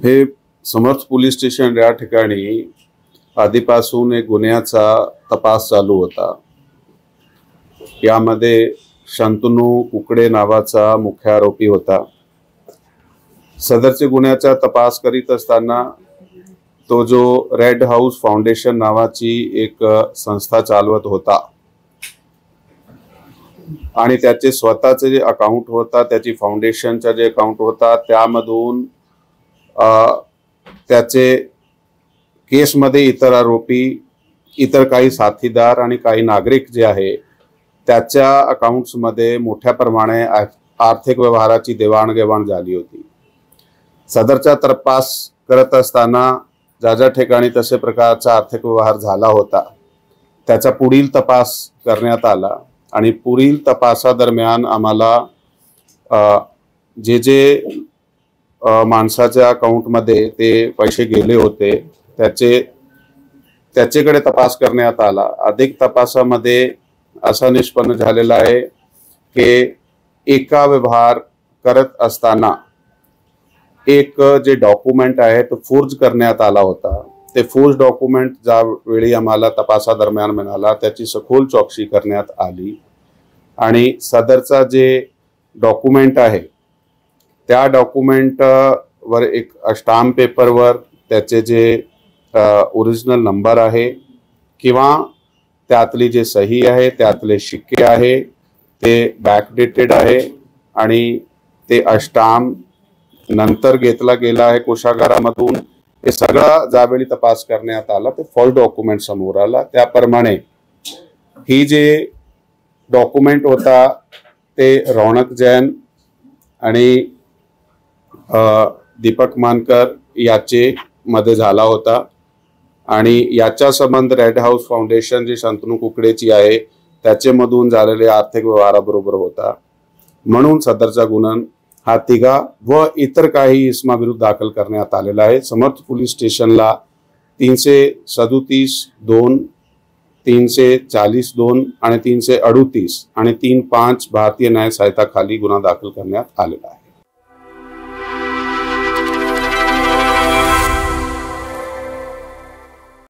हे समर्थ police station या ठिकाणी आधीपासून एक गुन्ह्याचा तपास चालू होता। यामध्ये शंतनू कुकडे नावाचा मुख्य आरोपी होता। सदरचे गुन्ह्याचा तपास करीत असताना तो जो रेड हाऊस फाउंडेशन नावाची एक संस्था चालवत होता आणि त्याचे स्वतःचे जे अकाउंट होता, त्याची फाउंडेशनचा जे अकाउंट होता, त्यामधून त्याचे केसमध्ये इतर आरोपी, इतर काही साथीदार आणि काही नागरिक जे आहे त्याच्या अकाउंट्समध्ये मोठ्या प्रमाणे आर्थिक व्यवहाराची देवाणघेवाण झाली होती। सदरचा तपास करत असताना ज्या ठिकाणी तसे प्रकारचा आर्थिक व्यवहार झाला होता त्याचा पुढील तपास करण्यात आला आणि पुढील तपासादरम्यान आम्हाला जे माणसाच्या अकाउंटमध्ये ते पैसे गेले होते त्याच्याकडे तपास करण्यात आला। अधिक तपासामध्ये असा निष्पन्न झालेला आहे की एका व्यवहार करत असताना एक जे डॉक्युमेंट आहे तो फोर्ज करण्यात आला होता। ते फोर्ज डॉक्युमेंट ज्यावेळी आम्हाला तपासादरम्यान मिळाला त्याची सखोल चौकशी करण्यात आली आणि सदरचा जे डॉक्युमेंट आहे त्या डॉक्युमेंट वर एक स्टॅम्प पेपरवर त्याचे जे ओरिजिनल नंबर आहे किंवा त्यातली जे सही आहे, त्यातले शिक्के आहे ते बॅकडेटेड आहे आणि ते स्टॅम्प नंतर घेतला गेला आहे कोषागारामधून। हे सगळा ज्यावेळी तपास करण्यात आला ते फॉल्स डॉक्युमेंट समोर आला। त्याप्रमाणे ही जे डॉक्युमेंट होता ते रौनक जैन आणि दीपक मानकर याचे मध्ये झाला होता आणि याचा संबंध रेड हाऊस फाउंडेशन जी शंतनू कुकडेची आहे त्याच्यामधून झालेले आर्थिक व्यवहाराबरोबर होता। म्हणून सदरचा गुन्हा हा तिघा व इतर काही इसमाविरुद्ध दाखल करण्यात आलेला आहे। समर्थ पोलीस स्टेशनला 337(2), 340(2) आणि 338 आणि 3(5) भारतीय न्याय संहिता खाली गुन्हा दाखल करण्यात आलेला आहे।